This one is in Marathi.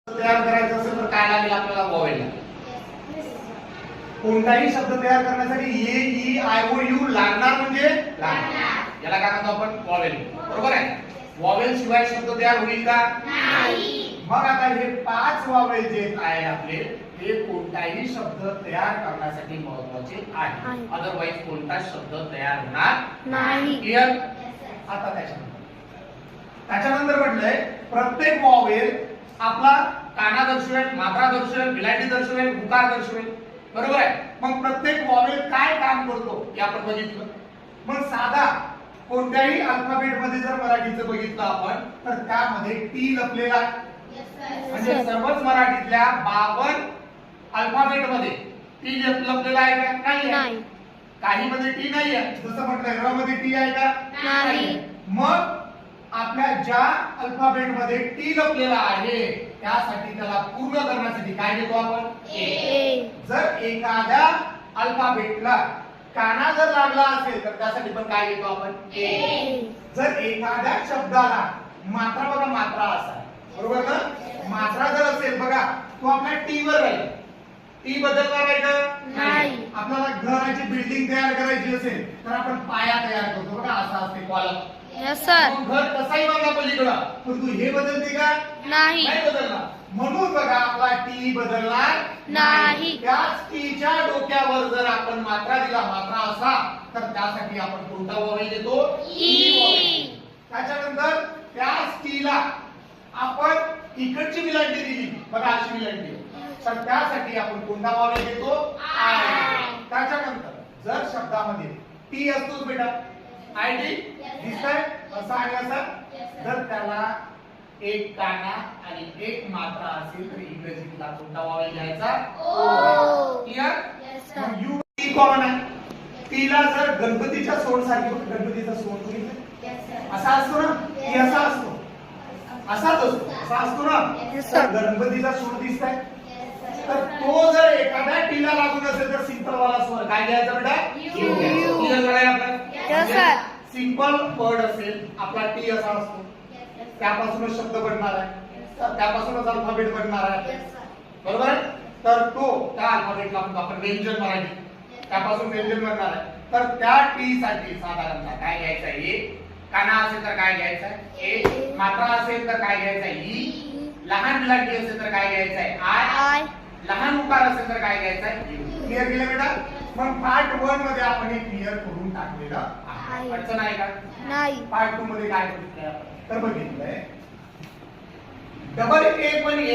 तयार करायचं असेल तर काय लागेल आपल्याला वॉवेल लागेल. कोणताही शब्द तयार करण्यासाठी ए ई आय ओ यू लागणार म्हणजे लागणार. याला काय म्हणतो आपण वॉवेल. बरोबर आहे. वॉवेल शिवाय शब्द तयार होईल का नाही. मग आता हे 5 वॉवेल जे आहे आपले ते कोणताही शब्द तयार करण्यासाठी महत्त्वाचे आहे. अदरवाइज कोणता शब्द तयार होणार नाही. क्लियर. आता त्याच्यानंतर म्हटलंय प्रत्येक वॉवेल आपला काना दर्शवेल, मात्रा दर्शवेल, विलांटी दर्शवेल, उकार दर्शवेल. बरोबर आहे. मग प्रत्येक वॉवेल काय काम करतो हे आपण बघितलं. मग साधा कोणत्याही अल्फाबेट मध्ये जर मराठीचं बघितलं आपण तर त्यामध्ये टी लपलेला आहे. म्हणजे सर्वच मराठीतल्या 52 अल्फाबेट मध्ये टी लपलेला आहे का नाही. काही मध्ये टी नाही आहे. जसं म्हटलं र मध्ये टी आहे का नाही. मग आपल्या ज्या अल्फाबेट मध्ये टी लपलेला आहे त्यासाठी त्याला पूर्ण करण्यासाठी काय घेतो आपण ए. जर एखाद्या अल्फाबेटला काना जर लागला असेल तर त्यासाठी पण काय घेतो आपण ए. जर एखाद्या शब्दाला मात्रा बघा मात्रा असा बरोबर ना. मात्रा जर असेल बघा तो आपल्या टी वर राहील. टी बदलणार आहे का नाही. आपल्याला घराची बिल्डिंग तयार करायची असेल तर आपण पाया तयार करतो बघा असा असते कॉलम. घर कसाही बांधा पलीकडं पण तू हे बदलते का नाही बदलणार. म्हणून बघा आपला टी बदलणार नाही. त्याच टीच्या डोक्यावर जर आपण मात्रा दिला मात्रा असा तर त्यासाठी आपण कोणता वॉवेल देतो ई. त्याच्यानंतर त्याच टीला आपण इकडची विलांटी दिली बघा अशी विलांटी तर त्यासाठी आपण कोणता वॉवेल देतो आय. त्याच्यानंतर जर शब्दामध्ये टी असतोच बेटा आय टी दिसतंय असा आणि असा जर त्याला एक काना आणि एक मात्रा असेल तर इंग्रजीतला कोणता वॉवेल घ्यायचा ओ. क्लियर. यू टी कॉमन आहे. टीला जर गणपतीच्या सोंड सारखी गणपतीचा सोंड बघितलं असा असतो ना की असा असतो असाच असतो असा असतो ना. गणपतीचा सोंड दिसतंय तर तो जर एखाद्या टीला लागून असेल तर सिंपल वाला स्वर काय घ्यायचा बेटा यू. क्लियर आहे आपल्याला. सिंपल वर्ड असेल आपला टी असा असतो त्यापासूनच शब्द बनणार आहे तर त्यापासूनच अल्फाबेट बनणार आहे. बरोबर आहे. तर तो त्या अल्फाबेटला आपण व्यंजन मराठी त्यापासून व्यंजन बनणार आहे. तर त्या टी साठी साधारणतः काय घ्यायचं आहे काना असेल तर काय घ्यायचं ए. मात्रा असेल तर काय घ्यायचं ई. लहान विलांटी असेल तर काय घ्यायचं आहे आय. लहान उकार असेल तर काय घ्यायचं आहे यू. क्लिअर केलं बेटा. मग पार्ट 1 मध्ये आपण हे क्लिअर करून टाकलेलं आहे. अडचण आहे का नाही. पार्ट 2 मध्ये काय बघितलंय तर बघितलंय डबल ए पण